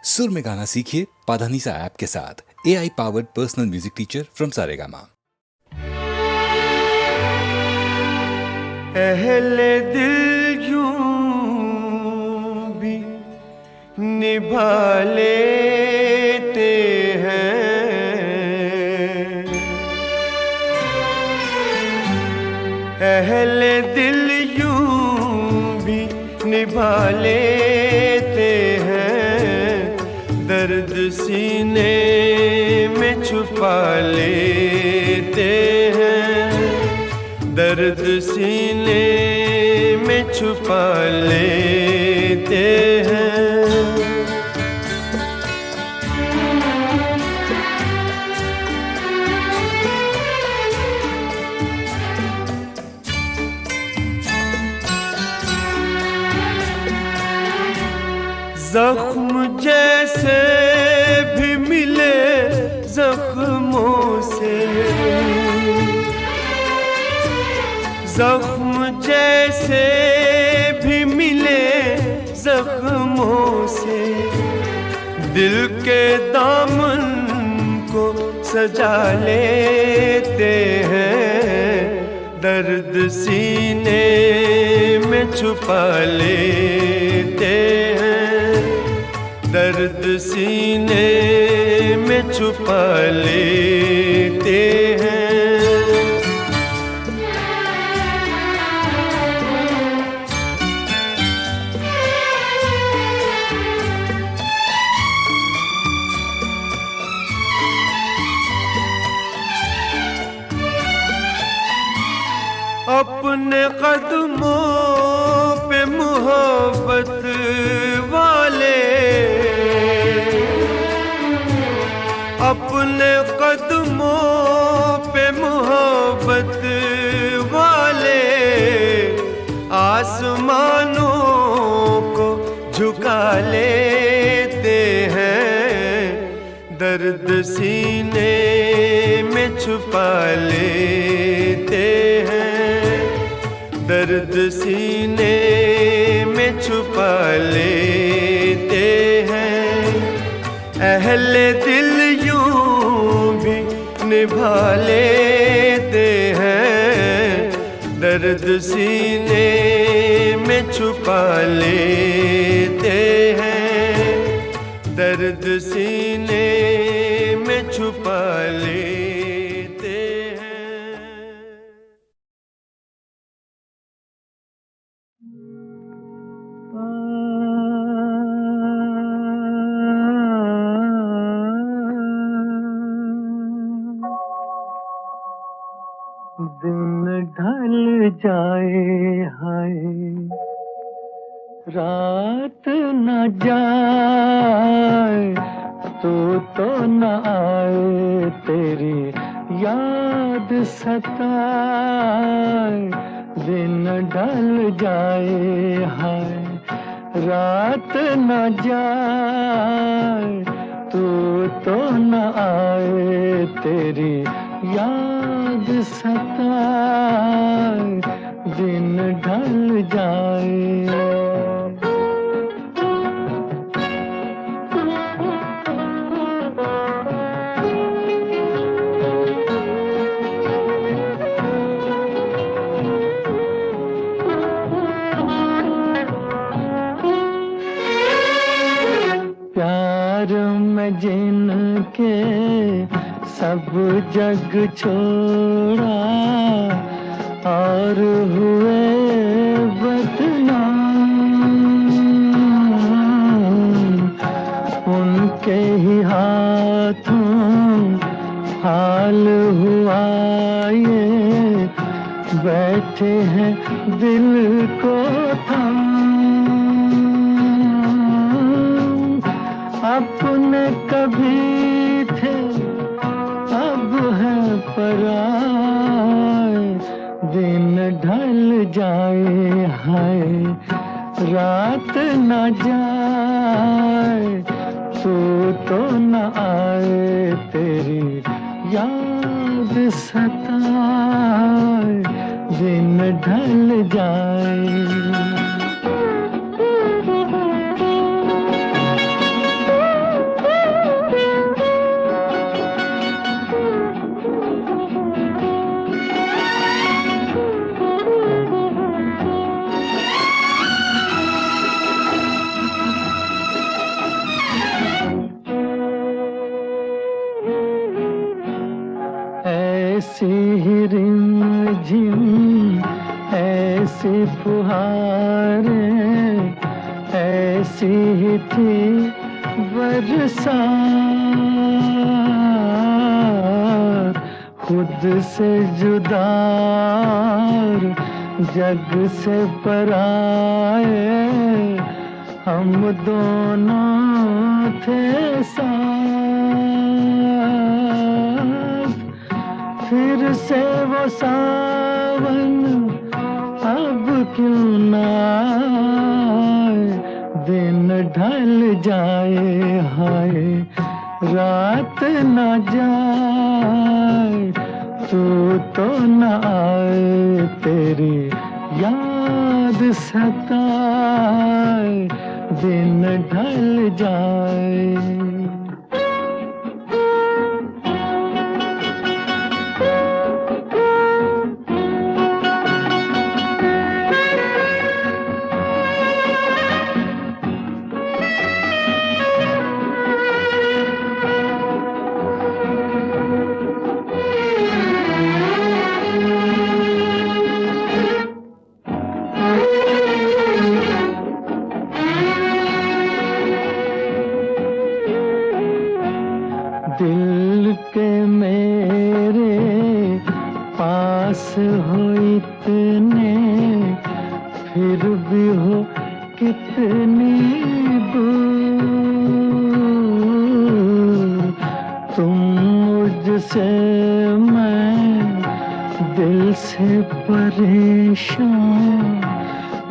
सुर में गाना सीखिए पाधानीसा ऐप के साथ। AI powered personal music teacher from Saregama. अहले दिल यूं भी निभा लेते हैं, अहले दिल यूं भी निभा लेते हैं, दर्द सीने में छुपा लेते हैं, दर्द सीने में छुपा लेते हैं। जख्म जैसे भी मिले जख्मों से, जख्म जैसे भी मिले जख्मों से, दिल के दामन को सजा लेते हैं, दर्द सीने में छुपा लेते हैं, दर्द सीने में छुपा लेते हैं। अपने कदमों पे मोहब्बत वाले, अपने कदमों पे मोहब्बत वाले, आसमानों को झुका लेते हैं, दर्द सीने में छुपा लेते हैं, दर्द सीने में छुपा लेते हैं। अहले दिल यूं भी निभा लेते हैं, दर्द सीने में छुपा लेते हैं, दर्द सीने में छुपा लेते हैं। दिन ढल जाए हाय, रात न जाए, तो न आए, तेरी याद सताए। दिन ढल जाए हाय, रात न जाए, तो न आए, तेरी याद सताए, दिन ढल जाए। प्यार में जिनके सब जग छोड़ा, और हुए बदनाम, उनके ही हाथों हाल हुआ ये, बैठे हैं दिल को थाम। अपने कभी थे अब है पराए, दिन ढल जाए हाय, रात न जाए, तो न आए, तेरी याद सताए, दिन ढल जाए। बहारें ऐसी ही थी बरसात, खुद से जुदा जग से पराए हम दोनों थे साथ। फिर से वो सावन अब क्यों ना आए, दिन ढल जाए हाय रात ना जाए, तू तो न आए तेरी याद सताए, दिन ढल जाए। दिल के मेरे पास हो इतने, फिर भी हो कितनी दूर। तुम मुझसे, मैं दिल से परेशान,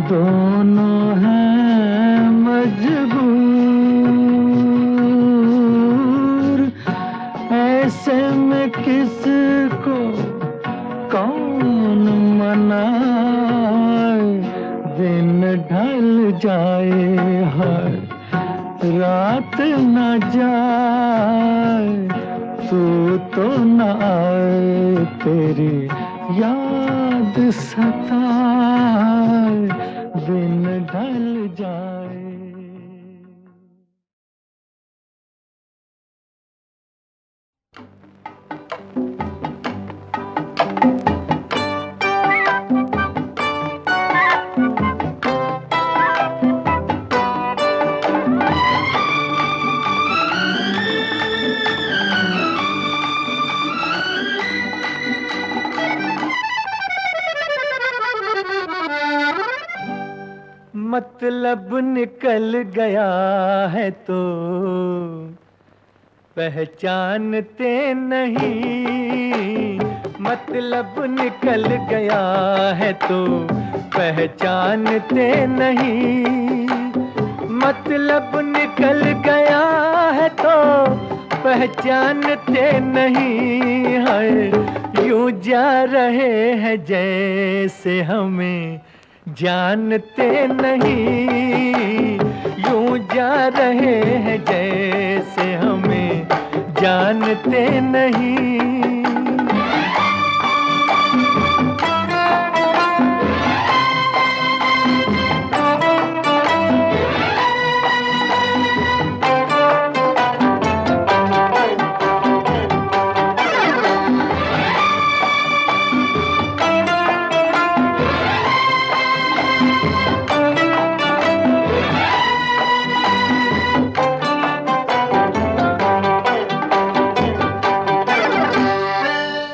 दोनों हैं मजबूर। ऐसे में किसको कौन मनाए, दिन ढल जाए हाय रात न जाए, तू तो न आए तेरी याद सताए, दिन ढल जाए। मतलब निकल गया है तो पहचानते नहीं, मतलब निकल गया है तो पहचानते नहीं, मतलब निकल गया है तो पहचानते नहीं है। यूं जा रहे हैं जैसे हमें जानते नहीं, यूं जा रहे हैं जैसे हमें जानते नहीं।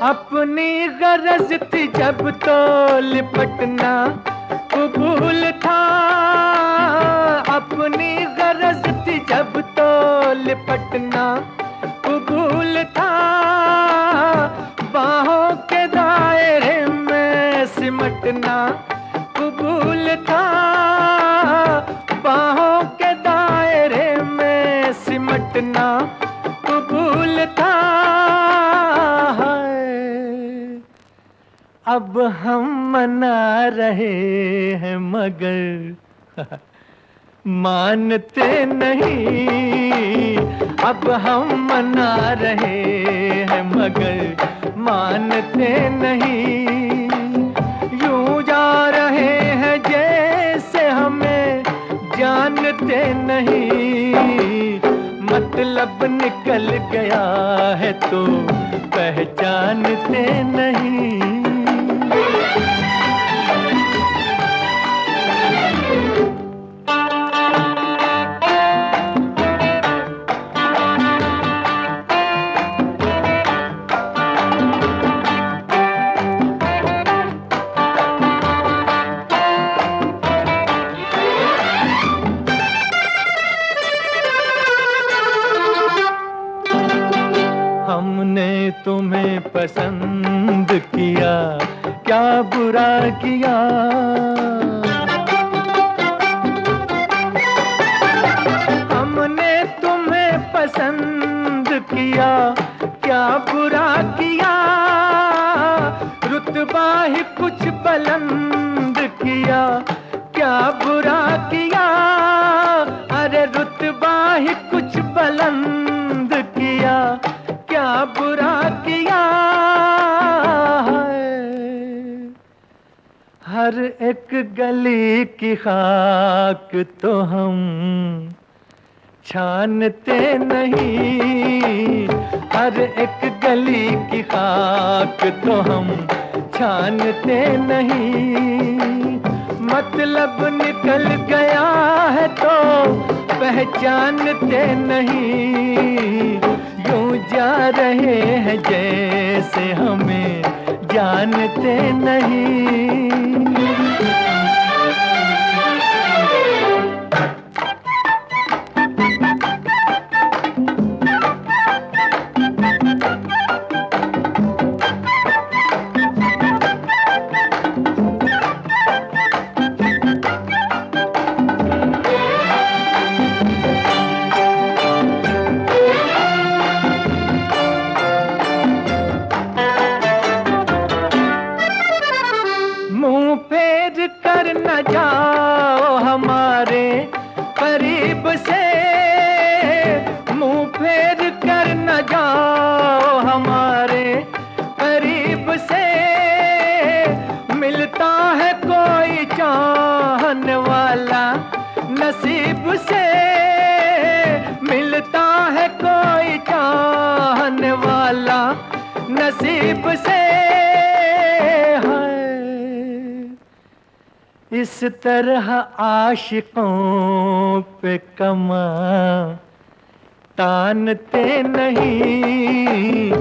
अपनी गरज थी जब तो लिपटना कबूल था, अपनी गरज थी जब तो लिपटना कबूल था, बाहों के दायरे में सिमटना कबूल था, बाहों के दायरे में सिमटना कबूल था। अब हम मना रहे हैं मगर मानते नहीं, अब हम मना रहे हैं मगर मानते नहीं। यूं जा रहे हैं जैसे हमें जानते नहीं, मतलब निकल गया है तो पहचानते नहीं। तुम्हें पसंद किया, क्या बुरा किया। हमने तुम्हें पसंद किया, क्या बुरा किया। रुतबा ही कुछ बुलंद किया, क्या बुरा किया। अरे रुतबा ही कुछ बुलंद किया, क्या बुरा किया। हर एक गली की खाक तो हम छानते नहीं, हर एक गली की खाक तो हम छानते नहीं। मतलब निकल गया है तो पहचानते नहीं, यूं जा रहे हैं जैसे हमें जानते नहीं। कर न जाओ हमारे करीब से, मुंह फेर कर न जाओ हमारे करीब से। मिलता है कोई चाहने वाला नसीब से, मिलता है कोई चाहने वाला नसीब से। इस तरह आशिकों पे कमा तानते नहीं,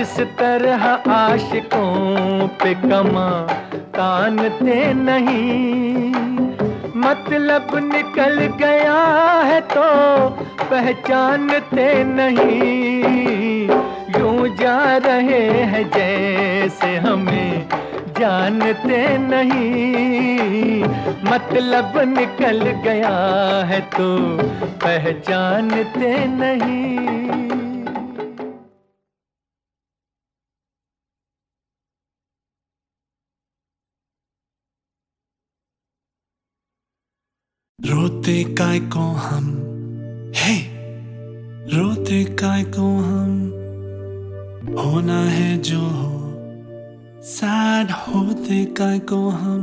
इस तरह आशिकों पे कमा तानते नहीं। मतलब निकल गया है तो पहचानते नहीं, यूं जा रहे हैं जैसे हमें जानते नहीं। मतलब निकल गया है तो पहचानते नहीं। रोते काय को हम, हे रोते काय को हम, होना है जो हो, सैड होते काय को हम।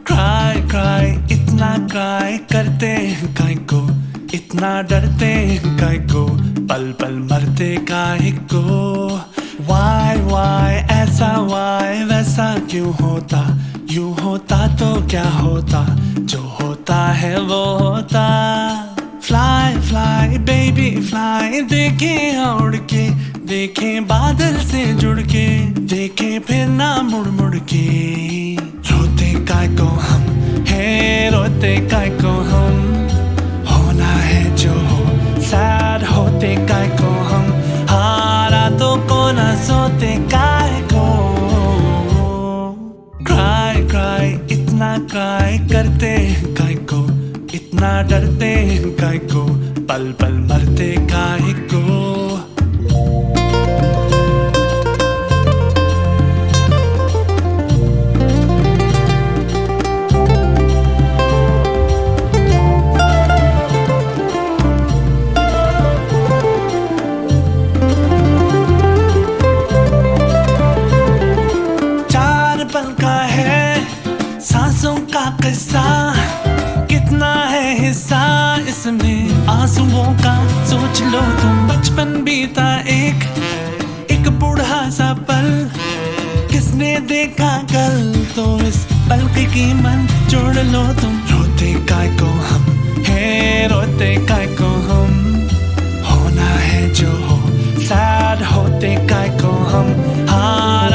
क्राई क्राई इतना क्राई करते हैं काय को, इतना डरते हैं काय को, पल पल मरते काय को। वाई ऐसा वाई वैसा क्यों होता, यूं होता तो क्या होता, जो होता है वो होता। फ्लाई फ्लाई बेबी फ्लाई, देखें उड़ के, देखें बादल से जुड़ के, देखें फिर ना मुड़ मुड़ के। रोते काय को हम, है रोते काय को हम, होना है जो हो, सैड होते काय को हम, हारा तो को ना सोते काय को। क्राई क्राई इतना क्राई करते हैं काय को, इतना डरते हैं काय को, पल पल मरते काय को। सांसों का किस्सा कितना है हिस्सा इसमें आंसुओं का, सोच लो तुम। बचपन बीता एक बूढ़ा सा पल, किसने देखा कल, तो इस पल की कीमत जोड़ लो तुम। रोते काय को हम, है रोते काय को हम, होना है जो हो, सैड होते काय को हम, हार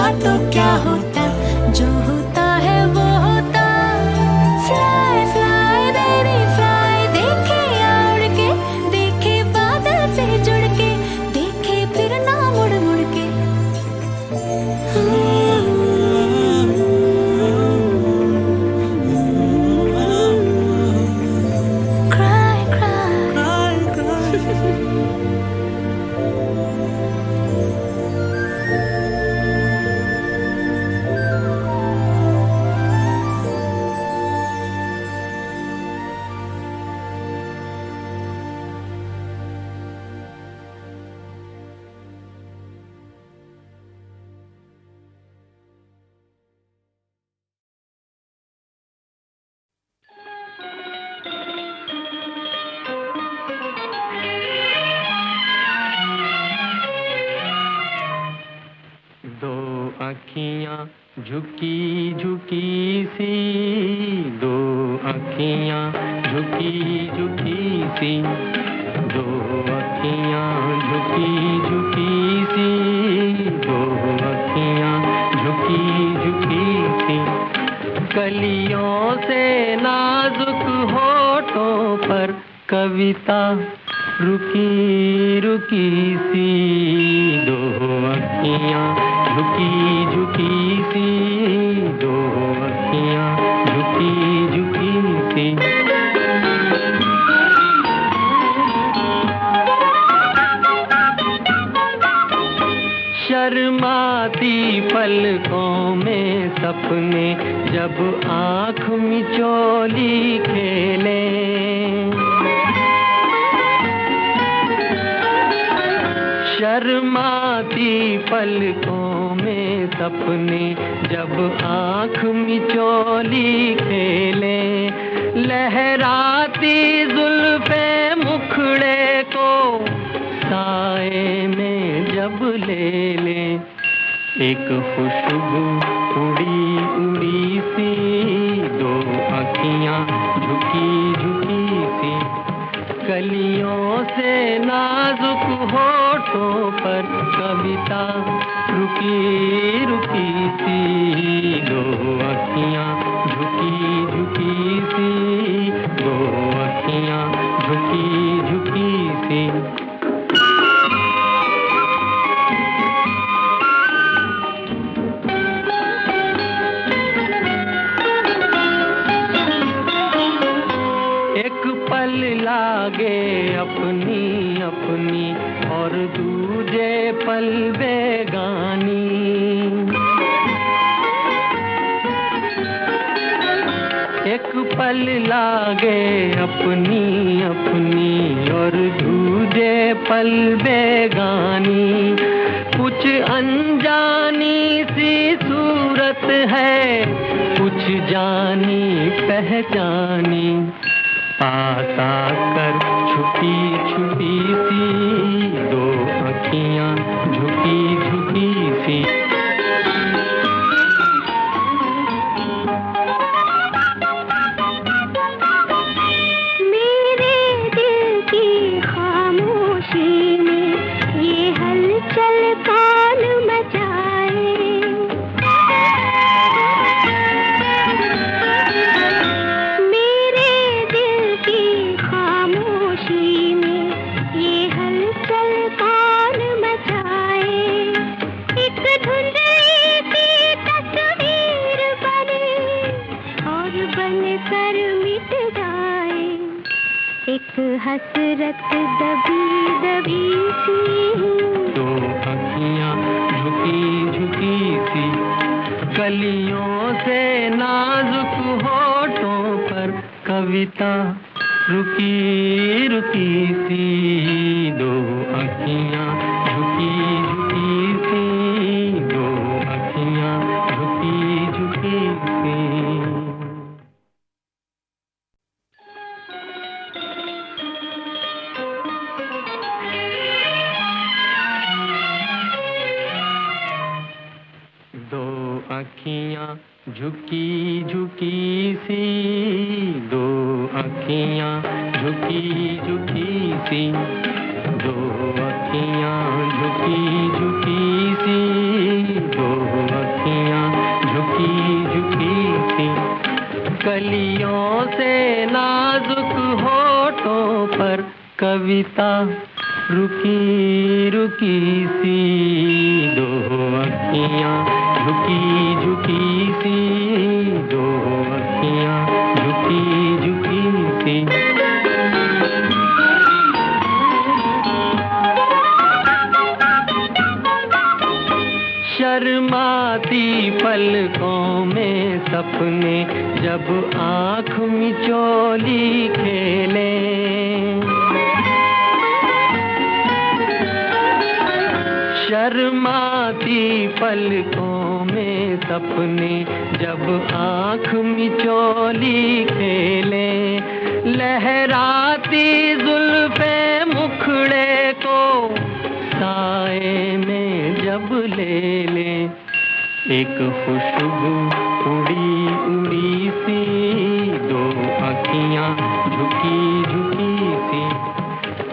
तो क्या होता, जो होता है वो होता। फ्लाई फ्लाई बेबी फ्लाई, देखे उड़ के, देखे बादल से जुड़ के, देखे फिर ना मुड़ मुड़ के। Cry, cry. दो आँखियाँ झुकी झुकी सी, दो आँखियाँ झुकी झुकी सी, दो आँखियाँ झुकी झुकी सी, दो आँखियाँ झुकी झुकी सी। कलियों से नाजुक होठों पर कविता रुकी रुकी सी, दो आँखियाँ झुकी झुकी सी, दो आँखियाँ झुकी झुकी सी। शर्माती पलकों में सपने जब आँख मिचोली खेले, शर्माती पलकों में सपने जब आँख मिचोली खेले, लहराती जुल्फे मुखड़े को साए में जब ले ले, एक खुशबू उड़ी उड़ी सी, दो आँखियाँ झुकी झुकी सी। कलियों से नाजुक होठों पर कविता रुकी रुकी सी, दो आँखियाँ झुकी झुकी सी, दो आँखियाँ झुकी झुकी सी। लागे अपनी अपनी और दूजे पल बेगानी, एक पल लागे अपनी अपनी और दूजे पल बेगानी। कुछ अनजानी सी सूरत है, कुछ जानी पहचानी, पास आकर छुपी छुपी सी, दो आँखियाँ झुकी झुकी सी। मेरे दिल की खामोशी में ये हलचल कौन मचाए, हसरत दबी दबी सी, दो आँखियाँ झुकी झुकी सी। कलियों से नाजुक होठों पर कविता रुकी रुकी सी, दो आँखियाँ झुकी झुकी सी, दो आँखियाँ झुकी झुकी सी। आँखियाँ झुकी झुकी सी, दो आँखियाँ झुकी झुकी सी, दो आँखियाँ झुकी झुकी सी, दो कविता रुकी रुकी सी, दो अखियाँ झुकी झुकी सी, दो अखियाँ झुकी झुकी सी। शर्माती पलकों में सपने जब आँख मिचोली खेले, शर्माती पलकों में सपने जब आँख मिचोली खेले, लहराती जुल्फे मुखड़े को साए में जब ले ले, एक खुशबू उड़ी उड़ी सी, दो अखियाँ झुकी झुकी सी।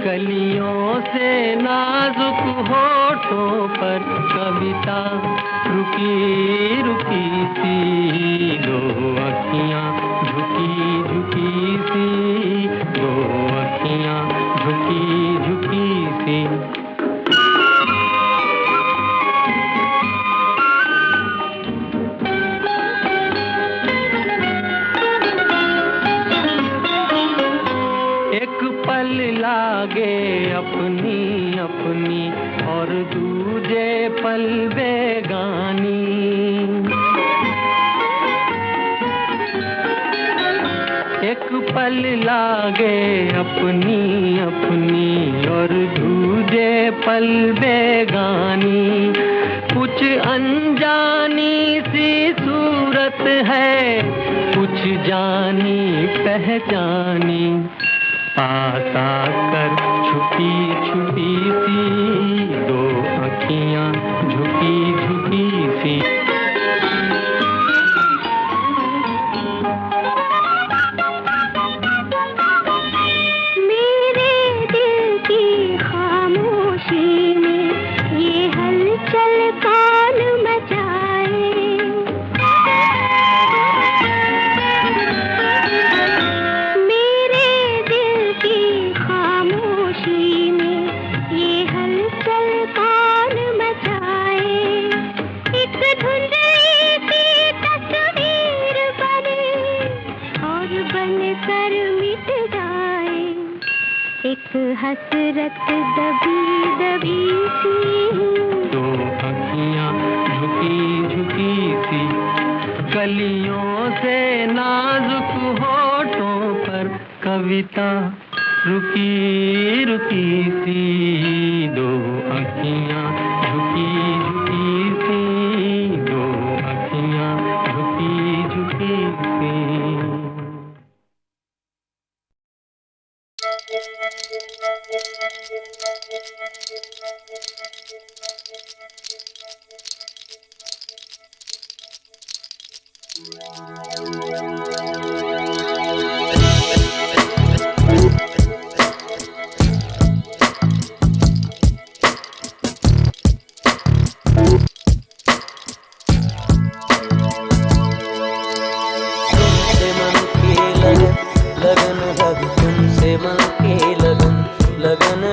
कलियों से नाजुक होठों पर कविता रुकी रुकी सी, दो अखियाँ झुकी झुकी सी, दो अखियाँ झुकी झुकी सी। लागे अपनी अपनी और दूजे पल बेगानी, एक पल लागे अपनी अपनी और दूजे पल बेगानी। कुछ अनजानी सी सूरत है, कुछ जानी पहचानी, पास आकर छुपी छुपी सी, दो अखियाँ झुकी झुकी सी। मेरे दिल की खामोशी में ये हलचल कौन मचाए, हसरत दबी दबी सी, दो अखियाँ झुकी झुकी सी। कलियों से नाजुक होठों पर कविता रुकी रुकी सी, दो अखियाँ झुकी झुकी सी, दो अखियाँ झुकी झुकी सी।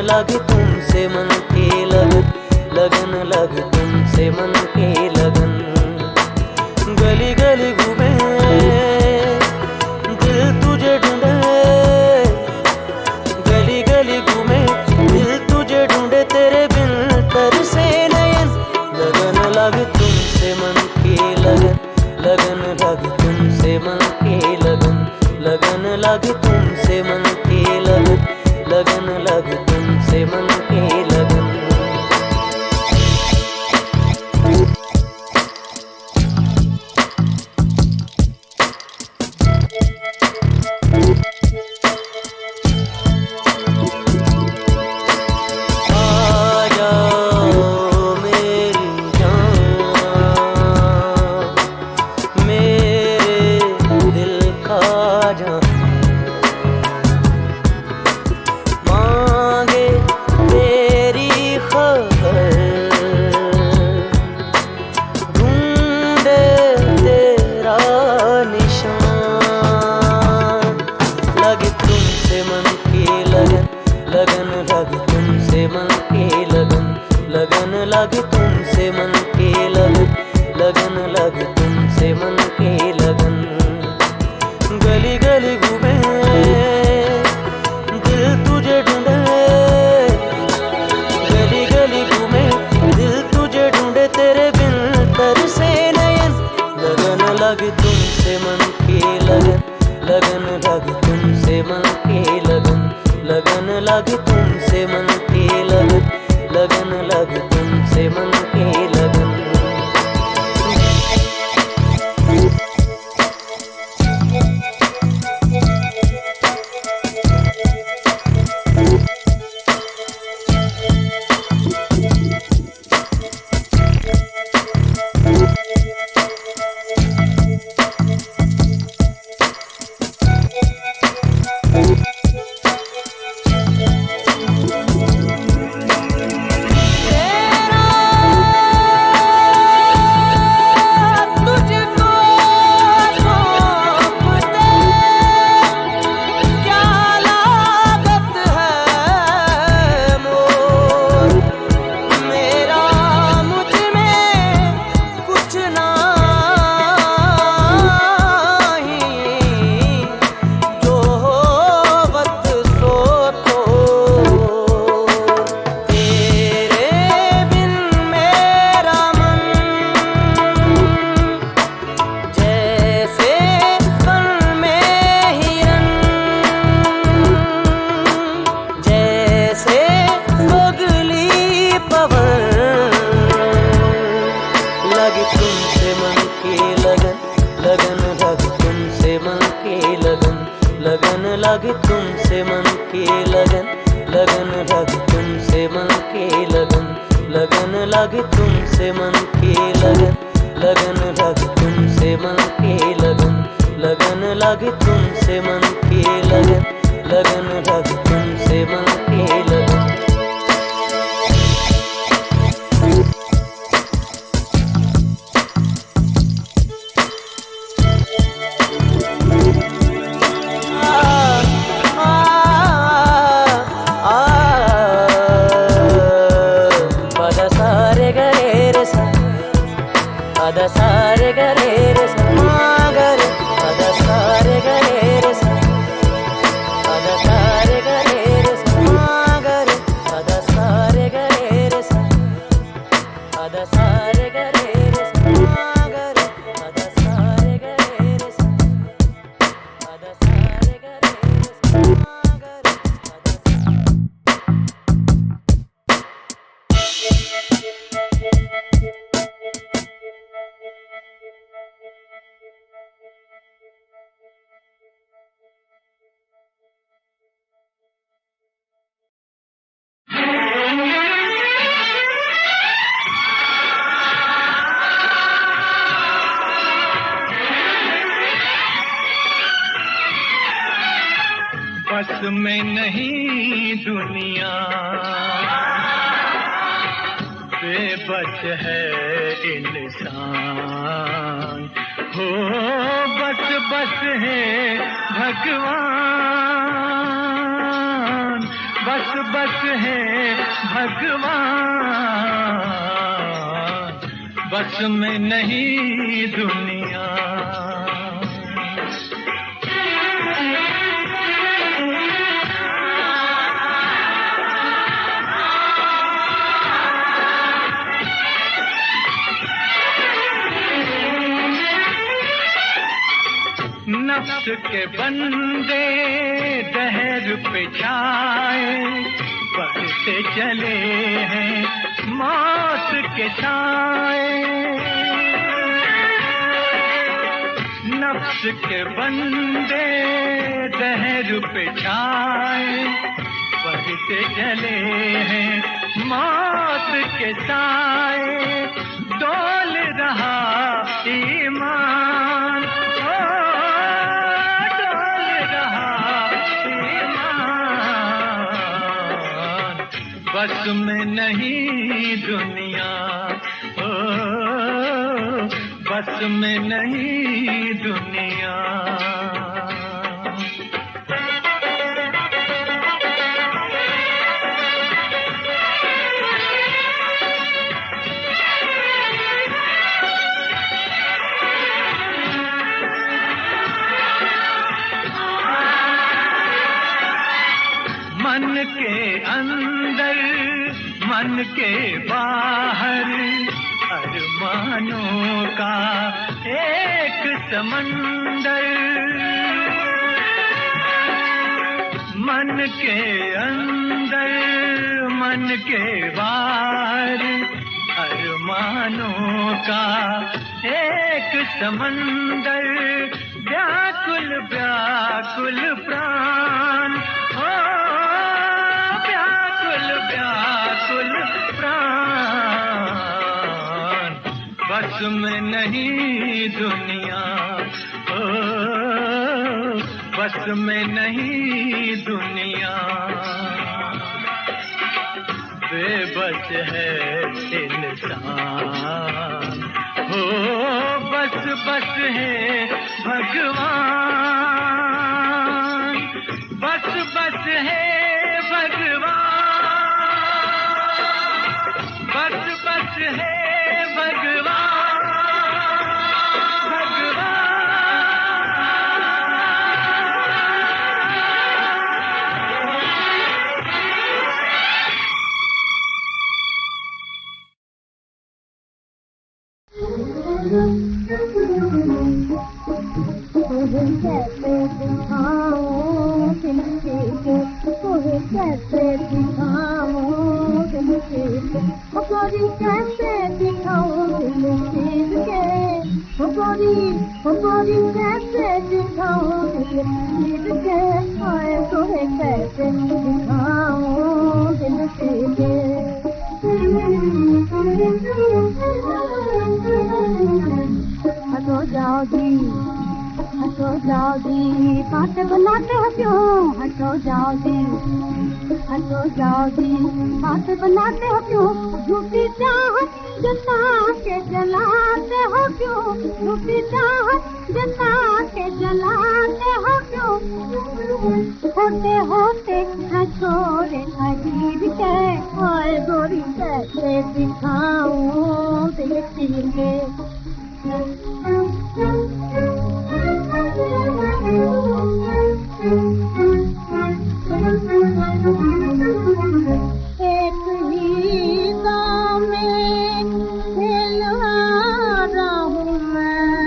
लगे तुमसे मन की लगन, लगन लगे तुमसे मन की लगन। गली गली घूमे दिल तुझे ढूंढे, गली गली घूमे दिल तुझे ढूंढे, तेरे बिन तरसे नयन। लगन लगे तुमसे मन की लगन, लगन लगे तुमसे मन की लगन, लगन लगे तुमसे मन की लगन, लगन लगे तुमसे मन की लगन। मन के लगन, लगन लगे तुमसे मन के लगन, लगन लगे तुमसे मन के लगन। गली गली घूमे दिल तुझे ढूंढे, गली गली घूमे दिल तुझे ढूंढे, तेरे बिन तरसे नयन। लगन लगे तुमसे मन के लगन, लगन लगे तुमसे मन के लगन, लगन लगे तुमसे मन के लगन, लगन लगे तुमसे मन के लगन। लगन लगे तुमसे मन के लगन, लगन लगे तुमसे मन के लगन, लगन लगे तुमसे मन के लगन, लगन लगे तुमसे मन के लगन, लगन लगे तुमसे मन के लगन, लगन लगे तुमसे मन के लगन। Pada sare gare re sa ma gare, pada sare gare re sa, pada sare gare re sa ma gare, pada sare gare re sa, pada sare gare re sa ma gare, pada sare gare re sa, pada sare gare re sa ma gare, बस में नहीं दुनिया, बेबस है इंसान हो, बस बस है भगवान, बस बस है भगवान, बस में नहीं दुनिया। नफ्स के बंदे दहर पे छाए, बढ़ते चले हैं मौत के साए। नफ्स के बंदे दहर पे छाए, बढ़ते चले हैं मौत के साए। डोल रहा ईमान, बस में नहीं दुनिया, ओ बस में नहीं दुनिया। मन के बाहर अरमानों का एक समंदर, मन के अंदर मन के बाहर अरमानों का एक समंदर, व्याकुल व्याकुल प्राण, ओ व्याकुल व्याकुल प्राण, बस में नहीं दुनिया, ओ बस में नहीं दुनिया, बेबस है इंसान, हो बस बस है भगवान, बस बस है भगवान, बस बस है भगवान, भगवान। कैसे दिखाऊं किसी को, तुम्हें कैसे दिखाऊं किसी को, गोरी कैसे दिखाऊं किसी के, गोरी कैसे दिखाऊं किसी के, आए तुम्हें कैसे दिखाऊं किसी के। हटो जाओ जी, हटो जाओ जी, बातें बनाते हो क्यों, हटो जाओ जी, हटो जाओ जी, बातें बनाते हो क्यों, झूठी चाहत जता के जलाते हो क्यों, झूठी चाहत जता के जलाते हो क्यों, होते होते न छोड़े अजीब के, और गोरी कैसे दिखाऊं दिल के। एक ही गाँव में खेलवारा हूँ मैं,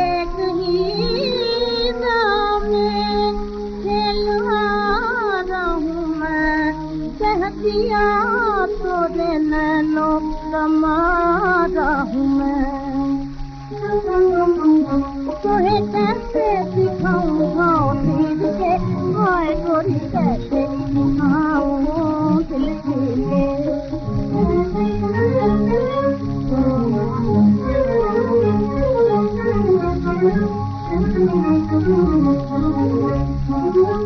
एक ही गाँव में खेलवारा हूँ मैं, कह दिया तोरे नैनों कमारा हूँ मैं, तोहे कैसे दिखाऊं गाँव दिल के, हाय गोरी कैसे दिखाऊं दिल के।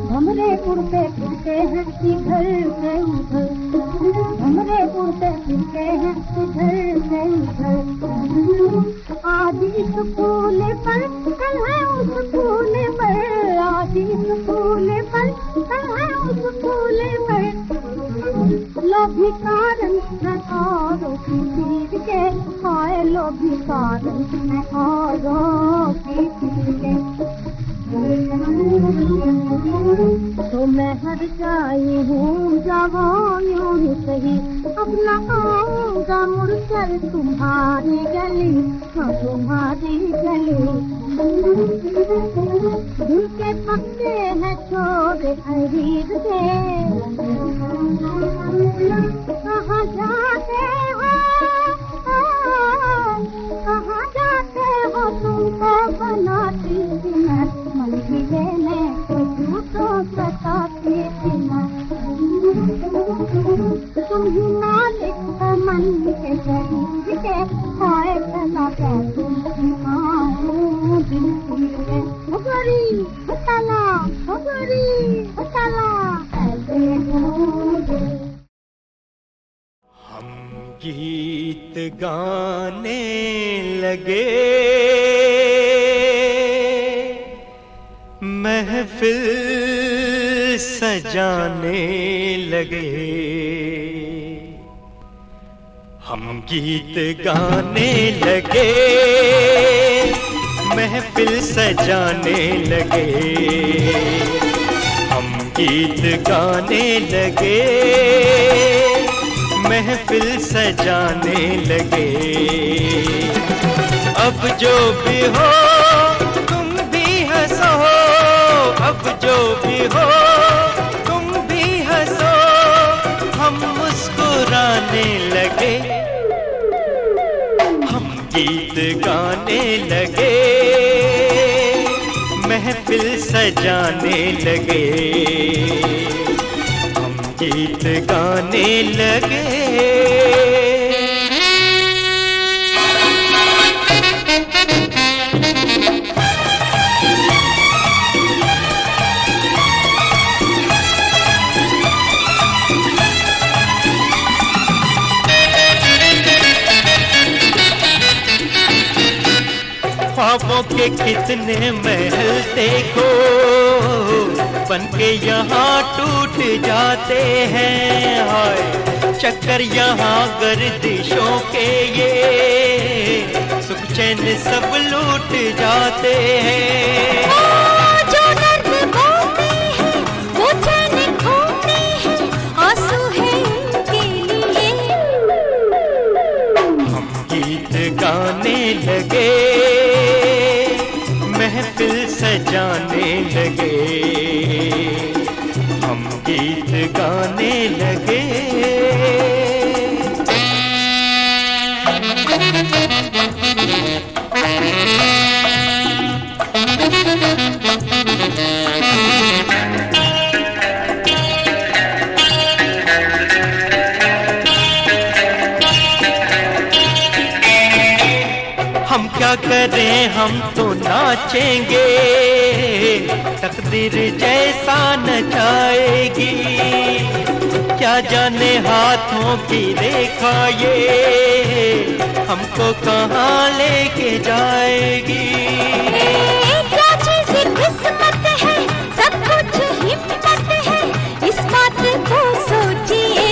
हमरे उड़ते फिरते हैं इधर से उधर, हमरे उड़ते फिरते हैं इधर से उधर, आज इस फूल पर कल है उस फूल पर, आज इस फूल पर कल है उस फूल पर, लोभी कारण है औरों की चीज के, हाय लोभी कारण है औरों की चीज के। तो मैं हर जाई हूँ जवानियों ही सही, अपना आऊंगा मुड़कर तुम्हारी गली, हाँ तुम्हारी गली, दिल के पक्के हैं छोरे खरीद के, कहाँ जाते हो, कहाँ जाते हो तुमको बनाती थी मैं, मंजिले में झूठों सताती थी मैं, तुम ही मालिक हो मन के शरीर के, हाय भला कैसे दिखाऊं दिल के, गोरी बताला, गोरी बताला ऐसे मुझे। हम गीत गाने लगे, महफिल सजाने लगे, हम गीत गाने लगे, महफिल सजाने लगे, हम गीत गाने लगे, महफिल सजाने लगे। अब जो भी हो तुम भी हंसो, अब जो भी हो तुम भी हंसो, हम मुस्कुराने लगे, हम गीत गाने लगे, महफिल सजाने लगे, हम गीत गाने लगे। ख्वाबों के कितने महल देखो, बनके यहाँ टूट जाते हैं। हाय चक्कर यहाँ गर्दिशों के, ये सुख चैन सब लूट जाते हैं। जो दर्द बोते हैं वो चैन खोते हैं, आंसू है उनके लिए। हम गीत गाने लगे, महफिल सजाने लगे, हम गीत गाने लगे। हम क्या करें, हम तो नाचेंगे, तकदीर जैसा नचाएगी। क्या जाने हाथों की रेखा ये हमको कहाँ लेके जाएगी। क्या चीज़ किस्मत है, सब कुछ हिम्मत है, इस बात को सोचिए।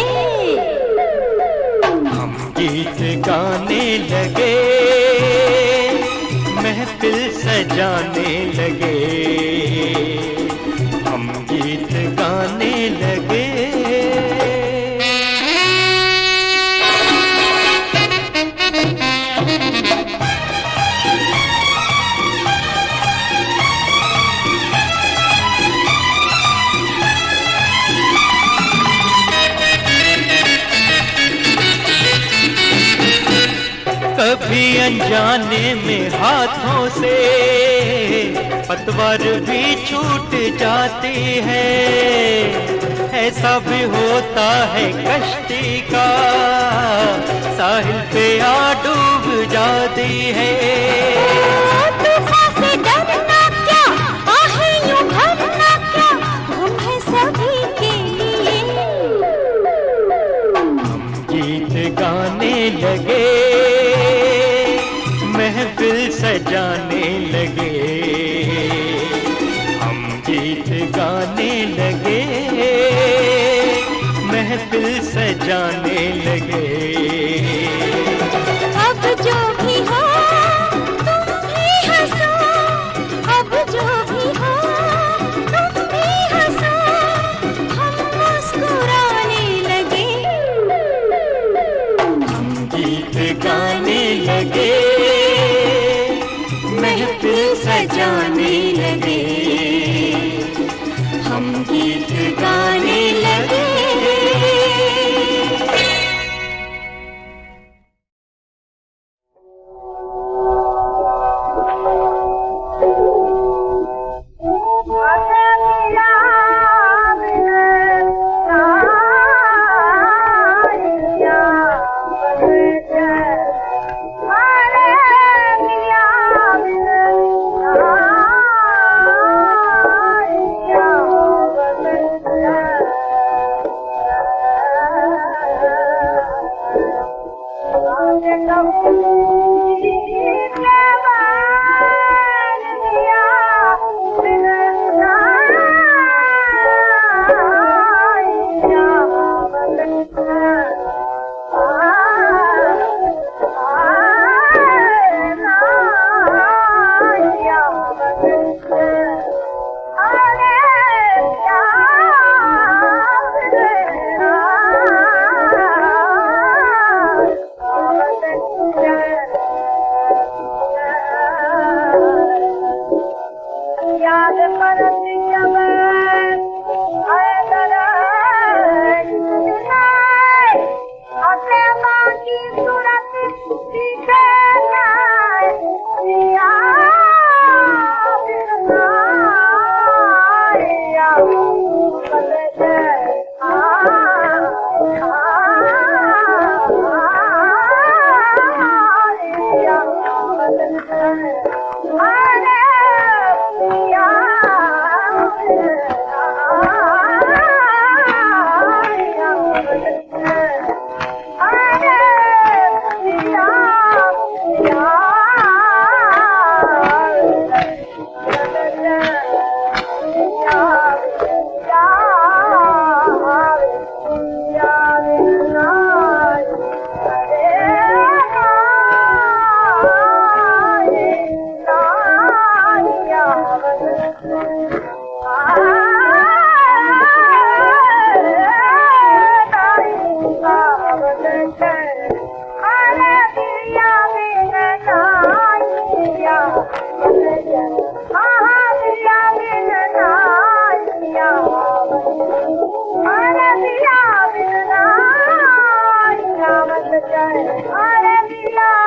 हम गीत गाने लगे, महफिल सजाने लगे, हम गीत गाने लगे। कभी अनजाने में हाथों से पतवार भी छूट जाती है, ऐसा भी होता है कश्ती का साहिल पे आ डूब जाती है। तूफान से डरना क्या, आहें यूं भरना क्या, हम हैं सभी के लिए। हम गीत गाने लगे, महफिल सजाने लगे, हम गीत गाने लगे, महफिल सजाने लगे। अब जो भी हो तुम भी हंसो, अब जो भी हो तुम भी हंसो, हम मुस्कुराने लगे, हम गीत गाने लगे, महफिल सजाने लगे, हम गीत गाने लगे। अरे दिया बिना क्या मत कर, अरे दिया